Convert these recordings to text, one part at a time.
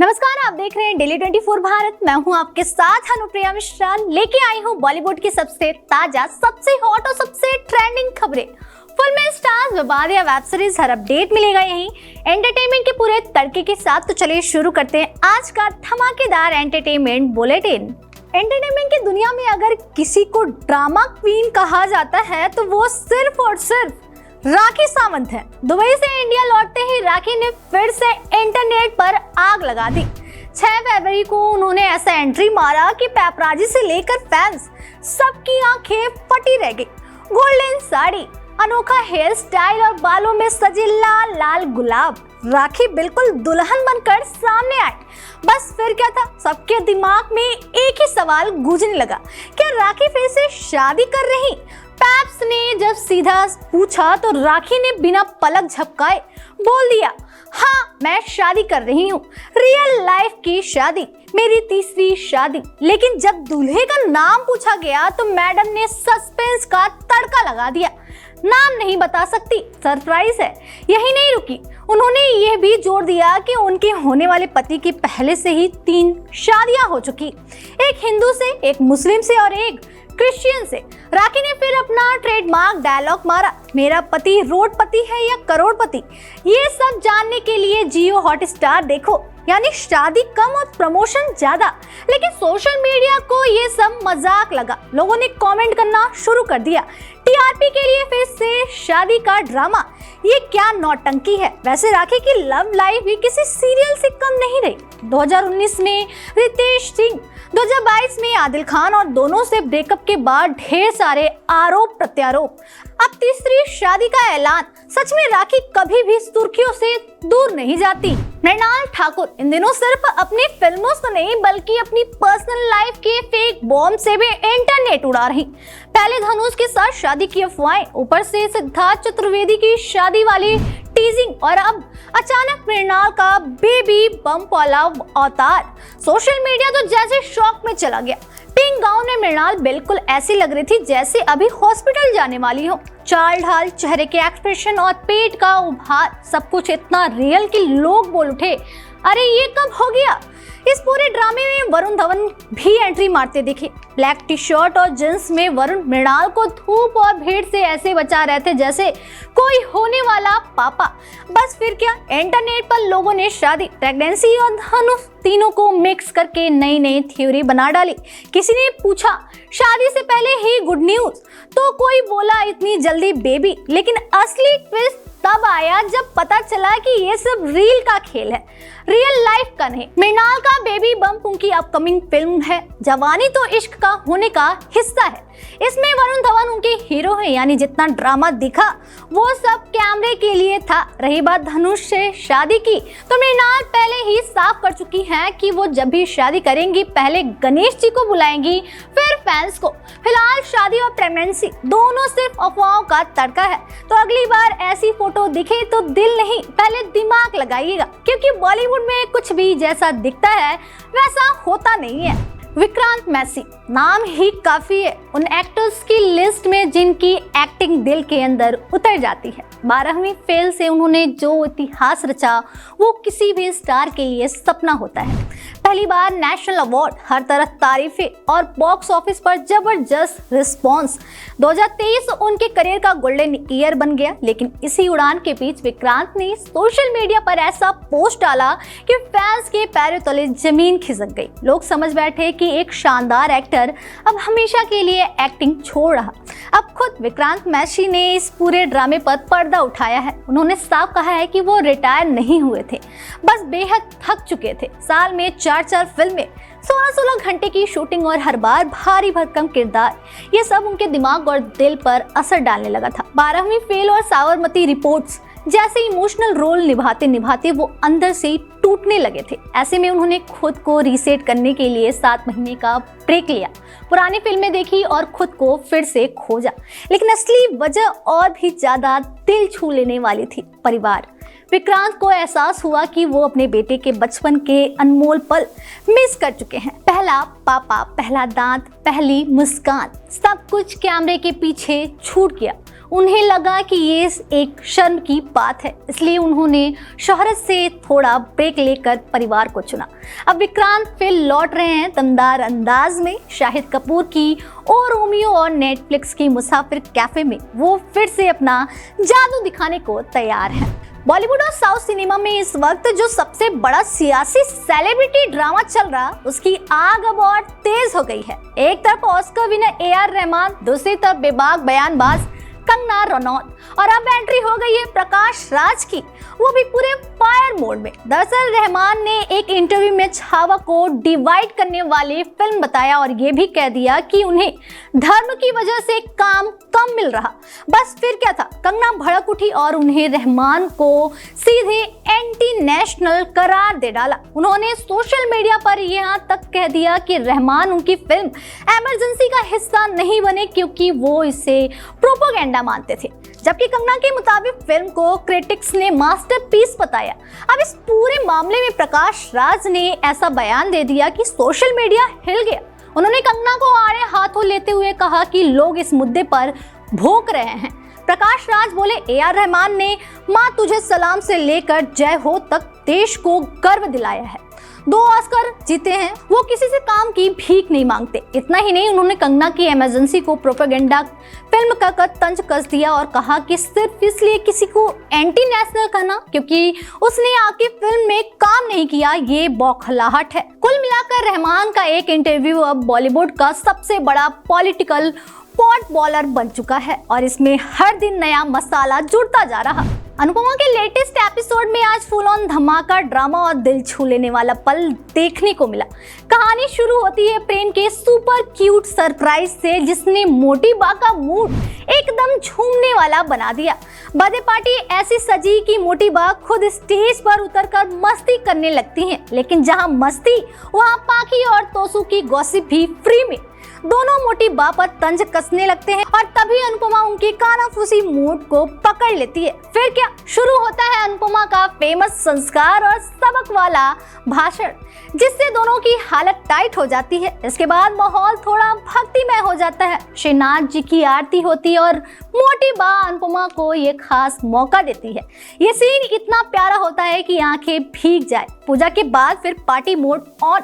नमस्कार, आप देख रहे हैं डेली 24 भारत। मैं हूं आपके साथ अनुप्रिया मिश्रा, लेके आई हूं बॉलीवुड की सबसे ताजा, सबसे हॉट और सबसे ट्रेंडिंग खबरें। फिल्में, स्टार्स, विवाद या वेब सीरीज, हर अपडेट मिलेगा यहीं एंटरटेनमेंट के पूरे तड़के के साथ। तो चलिए शुरू करते हैं आज का धमाकेदार एंटरटेनमेंट बुलेटिन। एंटरटेनमेंट की दुनिया में अगर किसी को ड्रामा क्वीन कहा जाता है तो वो सिर्फ और सिर्फ राखी सावंत है। दुबई से इंडिया लौटते ही राखी ने फिर से इंटरनेट पर आग लगा दी। 6 फरवरी को उन्होंने ऐसा एंट्री मारा कि पैपराजी से लेकर फैंस सबकी आंखें फटी रह गई। गोल्डन साड़ी, अनोखा हेयर स्टाइल और बालों में सजे लाल लाल गुलाब, राखी बिल्कुल दुल्हन बनकर सामने आई। बस फिर क्या था, सबके दिमाग में एक ही सवाल गूंजने लगा, क्या राखी फिर से शादी कर रही? पैप्स ने जब सीधा पूछा तो राखी ने बिना पलक झपकाए बोल दिया, हाँ मैं शादी कर रही हूँ, रियल लाइफ की शादी, मेरी तीसरी शादी। लेकिन जब दूल्हे का नाम पूछा गया तो मैडम ने सस्पेंस का तड़का लगा दिया। नाम नहीं बता सकती, सरप्राइज है। यही नहीं रुकी, उन्होंने ये भी जोड़ दिया कि उनके होने वाले पति की पहले से ही 3 शादियां हो चुकी, एक हिंदू से, एक मुस्लिम से और एक क्रिश्चियन से। राखी ने फिर अपना ट्रेडमार्क डायलॉग मारा, मेरा पति रोडपति है या करोड़पति, ये सब जानने के लिए जियो हॉटस्टार देखो। यानी शादी कम और प्रमोशन ज्यादा। लेकिन सोशल मीडिया को ये सब मजाक लगा, लोगों ने कमेंट करना शुरू कर दिया, टीआरपी के लिए फिर से शादी का ड्रामा, ये क्या नौटंकी है। वैसे राखी की लव लाइफ भी किसी सीरियल से कम नहीं रही। 2019 में रितेश सिंह, 2022 में आदिल खान और दोनों से ब्रेकअप के बाद ढेर सारे आरोप प्रत्यारोप। अब तीसरी शादी का ऐलान। सच में राखी कभी भी सुर्खियों से दूर नहीं जाती। मृणाल ठाकुर इन दिनों सिर्फ अपनी फिल्मों से नहीं बल्कि अपनी पर्सनल लाइफ के फेक बॉम्ब से भी इंटरनेट उड़ा रही। पहले धनुष के साथ शादी की अफवाहें, ऊपर से सिद्धार्थ चतुर्वेदी की शादी वाली टीजिंग और अब अचानक मृणाल का बेबी बम्प वाला अवतार। सोशल मीडिया तो जैसे शॉक में चला गया। पिंक गाउन में मृणाल बिल्कुल ऐसी लग रही थी जैसे अभी हॉस्पिटल जाने वाली हो। चाल ढाल, चेहरे के एक्सप्रेशन और पेट का उभार, सब कुछ इतना रियल कि लोग बोल उठे, अरे ये कब हो गया। इस पूरे ड्रामे में वरुण धवन भी एंट्री मारते दिखे। ब्लैक टी शर्ट और जींस में वरुण मृणाल को धूप और भीड़ से ऐसे बचा रहे थे जैसे कोई होने वाला पापा। बस फिर क्या, इंटरनेट पर लोगों ने शादी, प्रेगनेंसी और धनुष तीनों को मिक्स करके नई नई थ्योरी बना डाली। किसी ने पूछा शादी से पहले ही गुड न्यूज, तो कोई बोला इतनी जल्दी बेबी। लेकिन असली ट्विस्ट तब आया जब पता चला कि ये सब रील का खेल है, रियल लाइफ का नहीं। मृणाल का बेबी बम्प उनकी अपकमिंग फिल्म है। जवानी तो इश्क का होने का हिस्सा है। इसमें वरुण धवन उनके हीरो हैं, यानी जितना ड्रामा दिखा वो सब कैमरे के लिए था। रही बात धनुष से शादी की, तो मृणाल पहले ही साफ कर चुकी हैं कि वो जब भी शादी करेंगी पहले गणेश जी को बुलाएंगी, फिर फैंस को। फिलहाल शादी और प्रेगनेंसी दोनों सिर्फ अफवाहों का तड़का है। तो अगली बार ऐसी फोटो दिखे तो दिल नहीं, पहले दिमाग लगाइएगा, क्योंकि बॉलीवुड में कुछ भी जैसा दिखता है वैसा होता नहीं है। विक्रांत मैसी नाम ही काफी है उन एक्टर्स की लिस्ट में जिनकी एक्टिंग दिल के अंदर उतर जाती है। 12वीं फेल से उन्होंने जो इतिहास रचा वो किसी भी स्टार के लिए सपना होता है। पहली बार नेशनल अवार्ड, हर तरफ तारीफें और बॉक्स ऑफिस पर जबरदस्त रिस्पॉन्स। 2023 उनके करियर का गोल्डन ईयर बन गया। लेकिन इसी उड़ान के बीच विक्रांत ने सोशल मीडिया पर ऐसा पोस्ट डाला कि फैंस के पैरों तले जमीन खिसक गई। लोग समझ बैठे कि एक शानदार एक्टर अब हमेशा के लिए एक्टिंग छोड़ रहा। अब खुद विक्रांत मैसी ने इस पूरे ड्रामे पर पर्दा उठाया है। उन्होंने साफ कहा है कि वो रिटायर नहीं हुए थे, बस बेहद थक चुके थे। साल में 4 फिल्में, 16 घंटे की शूटिंग और हर बार भारी भरकम किरदार, ये सब उनके दिमाग और दिल पर असर डालने लगा था। 12वीं फेल और साबरमती रिपोर्ट्स जैसे इमोशनल रोल निभाते निभाते वो अंदर से टूटने लगे थे। ऐसे में उन्होंने खुद को रीसेट करने के लिए 7 महीने का ब्रेक लिया, पुरानी फिल्में देखी और खुद को फिर से खोजा। लेकिन असली वजह और भी ज्यादा दिल छू लेने वाली थी, परिवार। विक्रांत को एहसास हुआ कि वो अपने बेटे के बचपन के अनमोल पल मिस कर चुके हैं। पहला पापा, पहला दांत, पहली मुस्कान, सब कुछ कैमरे के पीछे छूट गया। उन्हें लगा कि ये एक शर्म की बात है, इसलिए उन्होंने शोहरत से थोड़ा ब्रेक लेकर परिवार को चुना। अब विक्रांत फिर लौट रहे हैं दमदार अंदाज में। शाहिद कपूर की ओ रोमियो और नेटफ्लिक्स की मुसाफिर कैफे में वो फिर से अपना जादू दिखाने को तैयार है। बॉलीवुड और साउथ सिनेमा में इस वक्त जो सबसे बड़ा सियासी सेलिब्रिटी ड्रामा चल रहा, उसकी आग अब और तेज हो गई है। एक तरफ ऑस्कर विनर AR रहमान, दूसरी तरफ बेबाक बयानबाज कंगना रनौत, और अब एंट्री हो गई है प्रकाश राज की, वो भी पूरे फायर मोड में। दरअसल रहमान ने एक इंटरव्यू में छावा को डिवाइड करने वाली फिल्म बताया और ये भी कह दिया कि उन्हें धर्म की वजह से काम कम मिल रहा। बस फिर क्या था, कंगना भड़क उठी और उन्हें रहमान को सीधे एंटी नेशनल करार दे डाला। उन्होंने सोशल मीडिया पर यहाँ तक कह दिया कि रहमान उनकी फिल्म इमरजेंसी का हिस्सा नहीं बने क्योंकि वो इसे प्रोपेगेंडा मानते थे, जबकि कंगना के मुताबिक फिल्म को क्रिटिक्स ने मास्टरपीस बताया। अब इस पूरे मामले में प्रकाश राज ने ऐसा बयान दे दिया कि सोशल मीडिया हिल गया। उन्होंने कंगना को आड़े हाथों लेते हुए कहा कि लोग इस मुद्दे पर भौंक रहे हैं। प्रकाश राज बोले, AR रहमान ने माँ तुझे सलाम से लेकर जय हो तक देश को गर्व दिलाया है, 2 ऑस्कर जीते हैं, वो किसी से काम की भीख नहीं मांगते। इतना ही नहीं, उन्होंने कंगना की इमरजेंसी को प्रोपेगेंडा फिल्म का तंज कस दिया और कहा कि सिर्फ इसलिए किसी को एंटी नेशनल कहना क्योंकि उसने आके फिल्म में काम नहीं किया, ये बौखलाहट है। कुल मिलाकर रहमान का एक इंटरव्यू अब बॉलीवुड का सबसे बड़ा पॉलिटिकल पॉट बॉलर बन चुका है और इसमें हर दिन नया मसाला जुड़ता जा रहा। अनुपमा के लेटेस्ट एपिसोड में आज फुल ऑन धमाका ड्रामा और दिल छू लेने वाला पल देखने को मिला। कहानी शुरू होती है प्रेम के सुपर क्यूट सरप्राइज से, जिसने मोटी बा का मूड एकदम झूमने वाला बना दिया। बर्थडे पार्टी ऐसी सजी कि मोटी बा खुद स्टेज पर उतरकर मस्ती करने लगती हैं, लेकिन जहां मस्ती वहां पाखी और तोसू की गॉसिप भी फ्री में। दोनों मोटी बा पर तंज कसने लगते हैं और तभी अनुपमा उनकी कानाफूसी मूड को पकड़ लेती है। फिर क्या शुरू होता है अनुपमा का फेमस संस्कार और सबक वाला भाषण, जिससे दोनों की हालत टाइट हो जाती है। इसके बाद माहौल थोड़ा भक्तिमय हो जाता है। श्रीनाथ जी की आरती होती है और मोटी बा अनुपमा को ये खास मौका देती है। ये सीन इतना प्यारा होता है कि आंखें भीग जाए। पूजा के बाद फिर party mode on,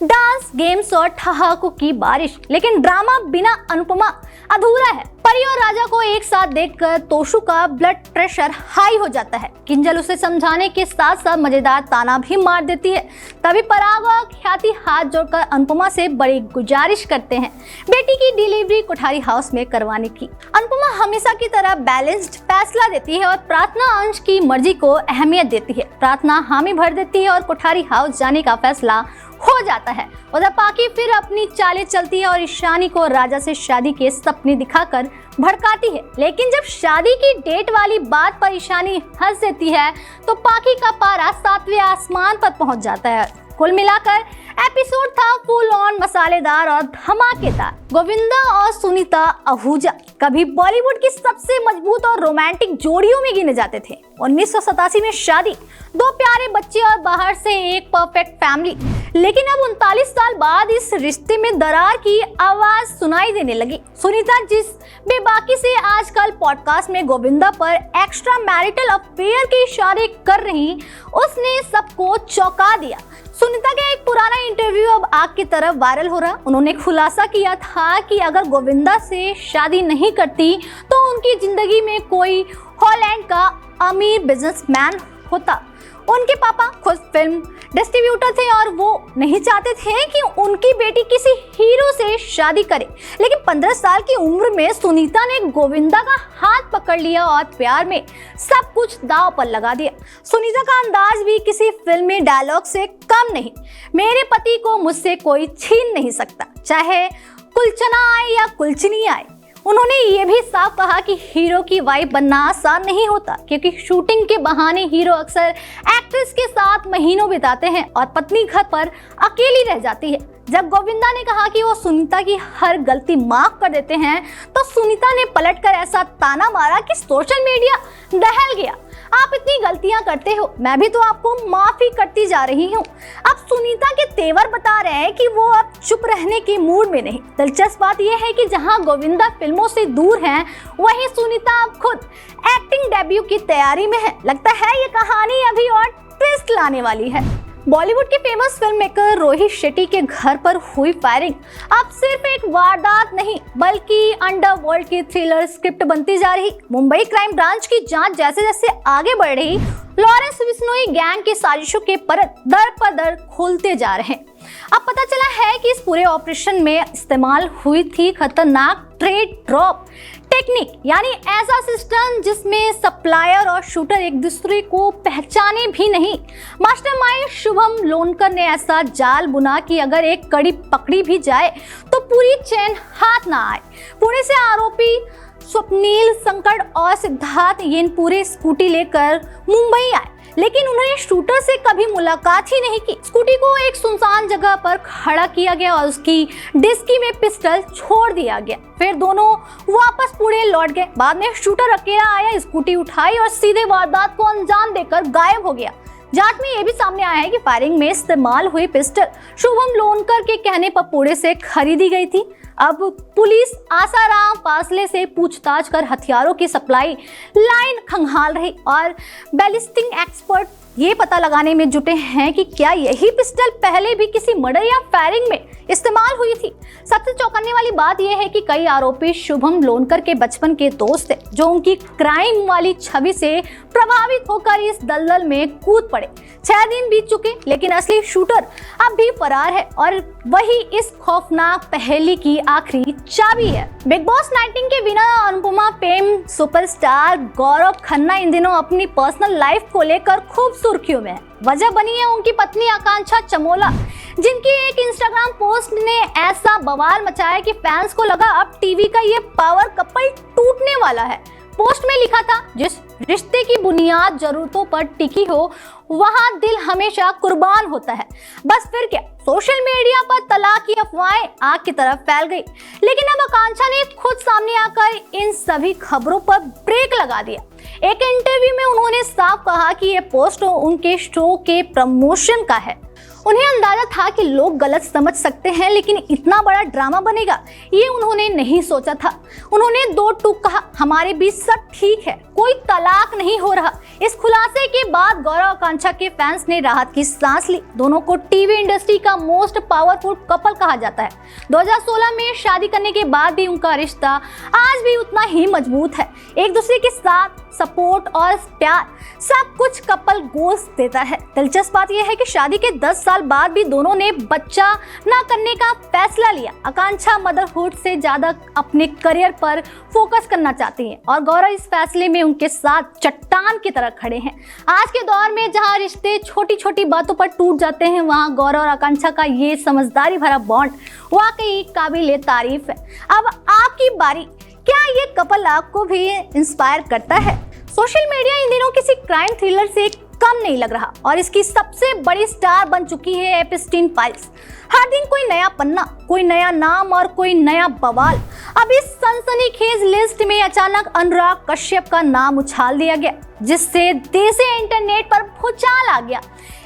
dance, games और ठहाकों की बारिश, लेकिन ड्रामा बिना अनुपमा अधूरा है। परी और राजा को एक साथ देखकर तोशु का ब्लड प्रेशर हाई हो जाता है। किंजल उसे समझाने के साथ साथ मजेदार ताना भी मार देती है। तभी पराग और ख्याति हाथ जोड़कर अनुपमा से बड़ी गुजारिश करते हैं बेटी की डिलीवरी कोठारी हाउस में करवाने की। अनुपमा हमेशा की तरह बैलेंस्ड फैसला देती है और प्रार्थना अंश की मर्जी को अहमियत देती है। प्रार्थना हामी भर देती है और कोठारी हाउस जाने का फैसला हो जाता है। उधर पाकी फिर अपनी चालें चलती है और ईशानी को राजा से शादी के सपने दिखाकर भड़काती है, लेकिन जब शादी की डेट वाली बात पर ईशानी हंस देती है तो पाकी का पारा 7वें आसमान पर पहुंच जाता है। कुल मिलाकर एपिसोड था फुल ऑन मसालेदार और धमाकेदार। गोविंदा और सुनीता आहूजा कभी बॉलीवुड की सबसे मजबूत और रोमांटिक जोड़ियों में गिने जाते थे। 1987 में शादी, 2 प्यारे बच्चे और बाहर से एक परफेक्ट फैमिली, लेकिन अब 39 साल बाद इस रिश्ते में दरार की आवाज सुनाई देने लगी। सुनीता जिस बेबाकी से आजकल पॉडकास्ट में गोविंदा पर एक्स्ट्रा मैरिटल अफेयर के इशारे कर रही, उसने सबको चौंका दिया। सुनीता का एक पुराना इंटरव्यू अब आग की तरफ वायरल हो रहा। उन्होंने खुलासा किया था कि अगर गोविंदा से शादी नहीं करती तो उनकी जिंदगी में कोई हॉलैंड का अमीर बिजनेसमैन होता। उनके पापा खुद फिल्म डिस्ट्रीब्यूटर थे और वो नहीं चाहते थे कि उनकी बेटी किसी हीरो से शादी करे, लेकिन 15 साल की उम्र में सुनीता ने गोविंदा का हाथ पकड़ लिया और प्यार में सब कुछ दांव पर लगा दिया। सुनीता का अंदाज भी किसी फिल्मी डायलॉग से कम नहीं। मेरे पति को मुझसे कोई छीन नहीं सकता, चाहे कुलचना आए या कुलचनी आए। उन्होंने ये भी साफ कहा कि हीरो की वाइफ बनना आसान नहीं होता, क्योंकि शूटिंग के बहाने हीरो अक्सर एक्ट्रेस के साथ महीनों बिताते हैं और पत्नी घर पर अकेली रह जाती है। जब गोविंदा ने कहा कि वो सुनीता की हर गलती माफ कर देते हैं, तो सुनीता ने पलटकर ऐसा ताना मारा कि सोशल मीडिया दहल गया। आप इतनी गलतियां करते हो, मैं भी तो आपको माफी करती जा रही हूँ। अब सुनीता के तेवर बता रहे हैं कि वो अब चुप रहने के मूड में नहीं। दिलचस्प बात यह है कि जहां गोविंदा फिल्मों से दूर हैं, वहीं सुनीता अब खुद एक्टिंग डेब्यू की तैयारी में है। लगता है ये कहानी अभी और ट्विस्ट लाने वाली है। बॉलीवुड के famous film maker Rohit Shetty के घर पर हुई फायरिंग अब सिर्फ एक वारदात नहीं बल्कि अंडरवर्ल्ड की थ्रिलर स्क्रिप्ट बनती जा रही। मुंबई क्राइम ब्रांच की जांच जैसे जैसे आगे बढ़ रही, लॉरेंस बिश्नोई गैंग की साजिशों के परत दर पर दर खोलते जा रहे हैं। अब पता चला है कि इस पूरे ऑपरेशन में इस्तेमाल हुई थी खतरनाक ट्रेड ड्रॉप टेक्निक, यानी ऐसा सिस्टम जिसमें सप्लायर और शूटर एक दूसरे को पहचाने भी नहीं। मास्टरमाइंड शुभम लोनकर ने ऐसा जाल बुना कि अगर एक कड़ी पकड़ी भी जाए तो पूरी चेन हाथ ना आए। पुणे से आरोपी स्वप्नील संकट और सिद्धार्थ येन पूरे स्कूटी लेकर मुंबई आए, लेकिन उन्होंने शूटर से कभी मुलाकात ही नहीं की। स्कूटी को एक सुनसान जगह पर खड़ा किया गया और उसकी डिस्की में पिस्टल छोड़ दिया गया। फिर दोनों वापस पुणे लौट गए। बाद में शूटर अकेला आया, स्कूटी उठाई और सीधे वारदात को अंजाम देकर गायब हो गया। जांच में यह भी सामने आया है कि फायरिंग में इस्तेमाल हुई पिस्टल शुभम लोनकर के कहने पर पुणे से खरीदी गई थी। अब पुलिस आसाराम फासले से पूछताछ कर हथियारों की सप्लाई लाइन खंगाल रही और बैलिस्टिक एक्सपर्ट ये पता लगाने में जुटे हैं कि क्या यही पिस्टल पहले भी किसी मर्डर या फायरिंग में इस्तेमाल हुई थी। सबसे चौंकाने वाली बात यह है कि कई आरोपी शुभम लोनकर के बचपन के दोस्त थे, जो उनकी क्राइम वाली छवि से प्रभावित होकर इस दलदल में कूद पड़े। 6 दिन बीत चुके, लेकिन असली शूटर अब भी फरार है और वही इस खौफनाक पहेली की आखिरी चाबी है। बिग बॉस 19 के winner Anupama fame superstar Gaurav Khanna इन दिनों अपनी पर्सनल लाइफ को लेकर खूब सुर्खियों में है। वजह बनी है उनकी पत्नी आकांक्षा चमोला, जिनकी एक इंस्टाग्राम पोस्ट ने ऐसा बवाल मचाया कि फैंस को लगा अब टीवी का ये पावर कपल टूटने वाला है। पोस्ट में लिखा था, जिस रिश्ते की बुनियाद जरूरतों पर टिकी हो वहां दिल हमेशा कुर्बान होता है। बस फिर क्या, सोशल मीडिया पर तलाक की अफवाहें आग की तरफ फैल गई, लेकिन अब आकांक्षा ने खुद सामने आकर इन सभी खबरों पर ब्रेक लगा दिया। एक इंटरव्यू में उन्होंने साफ कहा कि यह पोस्ट उनके शो के प्रमोशन का है। उन्हें अंदाजा था कि लोग गलत समझ सकते हैं, लेकिन इतना बड़ा ड्रामा बनेगा ये उन्होंने नहीं सोचा था। उन्होंने 2 टूक कहा, हमारे बीच सब ठीक है, कोई तलाक नहीं हो रहा। इस खुलासे के बाद गौरव आकांक्षा के फैंस ने राहत की सांस ली। दोनों को टीवी इंडस्ट्री का मोस्ट पावरफुल कपल कहा जाता है। 2016 में शादी करने के बाद भी उनका रिश्ता आज भी उतना ही मजबूत है। एक दूसरे के साथ सपोर्ट और प्यार सब कुछ कपल गोल्स देता है। दिलचस्प बात यह है कि शादी के 10 साल बाद भी दोनों ने बच्चा ना करने का फैसला लिया। आकांक्षा मदरहुड से ज्यादा अपने करियर पर फोकस करना चाहती हैं और गौरव इस फैसले में उनके साथ चट्टान की तरह खड़े हैं। आज के दौर में जहां रिश्ते छोटी छोटी बातों पर टूट जाते हैं, वहां गौरव और आकांक्षा का ये समझदारी भरा बॉन्ड वाकई काबिले तारीफ है। अब आपकी बारी, क्या ये कपल आपको भी इंस्पायर करता है? सोशल मीडिया इन दिनों किसी क्राइम थ्रिलर से कम नहीं लग रहा और इसकी सबसे बड़ी स्टार बन चुकी है एपिस्टीन फाइल्स। हर दिन कोई नया पन्ना, कोई नया नाम और कोई नया बवाल। अब इस सनसनीखेज लिस्ट में अचानक अनुराग कश्यप का नाम उछाल दिया गया, जिससे देसी इंटरनेट पर भूचाल आ गया।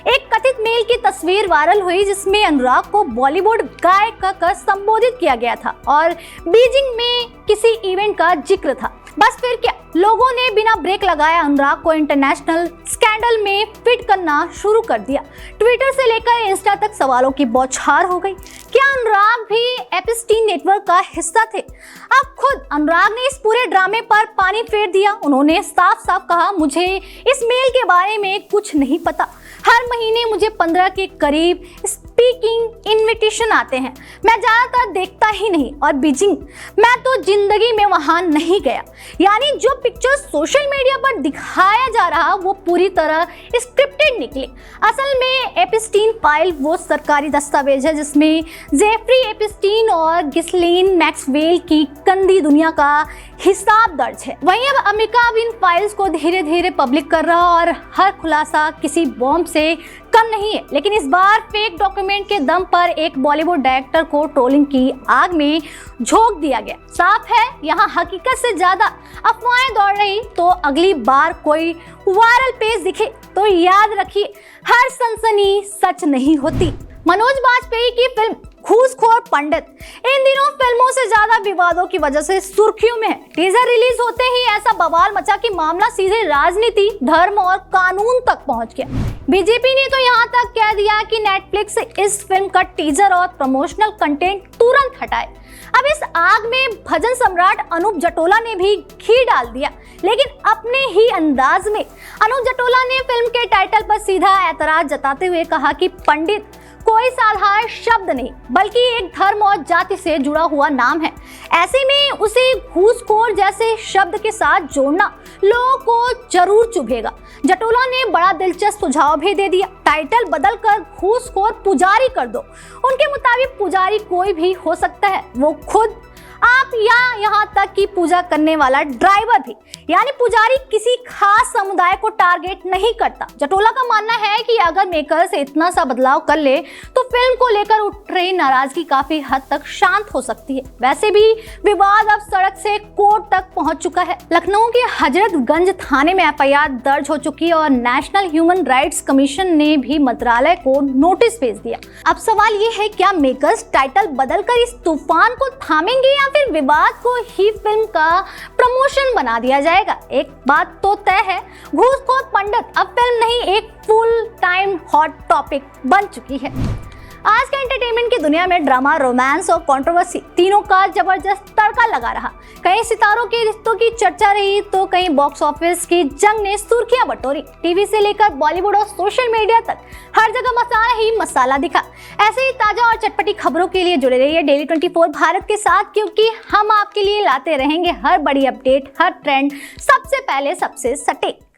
एक कथित मेल की तस्वीर वायरल हुई जिसमें अनुराग को बॉलीवुड गायक कहकर संबोधित किया गया था और बीजिंग में किसी इवेंट का जिक्र था। बस फिर क्या, लोगों ने बिना ब्रेक लगाए अनुराग को इंटरनेशनल स्कैंडल में फिट करना शुरू कर दिया। ट्विटर से लेकर इंस्टा तक सवालों की बौछार हो गई। क्या अनुराग भी एपिस्टीन नेटवर्क का हिस्सा थे? अब खुद अनुराग ने इस पूरे ड्रामे पर पानी फेर दिया। उन्होंने साफ साफ कहा, मुझे इस मेल के बारे में कुछ नहीं पता। हर महीने मुझे 15 के करीब स्पीकिंग इनविटेशन आते हैं, मैं ज्यादातर देखता ही नहीं और बीजिंग मैं तो जिंदगी में वहां नहीं गया। यानी जो पिक्चर सोशल मीडिया पर दिखाया जा रहा वो पूरी तरह स्क्रिप्टेड निकली। असल में एपिस्टीन फाइल वो सरकारी दस्तावेज है जिसमें जेफरी एपिस्टीन और गिस्लीन मैक्सवेल की गंदी दुनिया का हिसाब दर्ज है। वहीं अब अमेरिका इन फाइल्स को धीरे धीरे पब्लिक कर रहा और हर खुलासा किसी बॉम्ब से कम नहीं है, लेकिन इस बार फेक डॉक्यूमेंट के दम पर एक बॉलीवुड डायरेक्टर को ट्रोलिंग की आग में झोंक दिया गया। साफ है, यहाँ हकीकत से ज्यादा अफवाहें दौड़ रही। तो अगली बार कोई वायरल पेज दिखे तो याद रखिए, हर सनसनी सच नहीं होती। मनोज बाजपेयी की फिल्म घूसखोर पंडित इन दिनों फिल्मों से ज्यादा विवादों की वजह से सुर्खियों में है। टीजर रिलीज होते ही ऐसा बवाल मचा कि मामला सीधे राजनीति, धर्म और कानून तक पहुंच गया। बीजेपी ने तो यहाँ तक कह दिया कि नेटफ्लिक्स से इस फिल्म का टीजर और प्रमोशनल कंटेंट तुरंत हटाए। अब इस आग में भजन सम्राट अनूप जटोला ने भी घी डाल दिया, लेकिन अपने ही अंदाज में। अनूप जटोला ने फिल्म के टाइटल पर सीधा ऐतराज जताते हुए कहा कि पंडित कोई साधारण शब्द नहीं, बल्कि एक धर्म और जाति से जुड़ा हुआ नाम है। ऐसे में उसे घूसखोर जैसे शब्द के साथ जोड़ना लोगों को जरूर चुभेगा। जटोला ने बड़ा दिलचस्प सुझाव भी दे दिया, टाइटल बदलकर घूसखोर पुजारी कर दो। उनके मुताबिक पुजारी कोई भी हो सकता है, वो खुद, आप या यहाँ तक कि पूजा करने वाला ड्राइवर भी। यानी पुजारी किसी खास समुदाय को टारगेट नहीं करता। जटोला का मानना है कि अगर मेकर्स इतना सा बदलाव कर ले तो फिल्म को लेकर उठ रही नाराजगी काफी हद तक शांत हो सकती है। वैसे भी विवाद अब सड़क से कोर्ट तक पहुंच चुका है। लखनऊ के हजरतगंज थाने में एफआईआर दर्ज हो चुकी है और नेशनल ह्यूमन राइट्स कमीशन ने भी मंत्रालय को नोटिस भेज दिया। अब सवाल ये है, क्या मेकर्स टाइटल बदलकर इस तूफान को थामेंगे या फिर विवाद को ही फिल्म का प्रमोशन बना दिया जाएगा? एक बात तो तय है, घूसखोर पंडित अब फिल्म नहीं, एक फुल टाइम हॉट टॉपिक बन चुकी है। आज के एंटरटेनमेंट की दुनिया में ड्रामा, रोमांस और कंट्रोवर्सी तीनों का जबरदस्त तड़का लगा रहा। कहीं सितारों के रिश्तों की चर्चा रही तो कहीं बॉक्स ऑफिस की जंग ने सुर्खियां बटोरी। टीवी से लेकर बॉलीवुड और सोशल मीडिया तक हर जगह मसाला ही मसाला दिखा। ऐसे ही ताजा और चटपटी खबरों के लिए जुड़े रहिए डेली 24 भारत के साथ, क्योंकि हम आपके लिए लाते रहेंगे हर बड़ी अपडेट, हर ट्रेंड सबसे पहले, सबसे सटीक।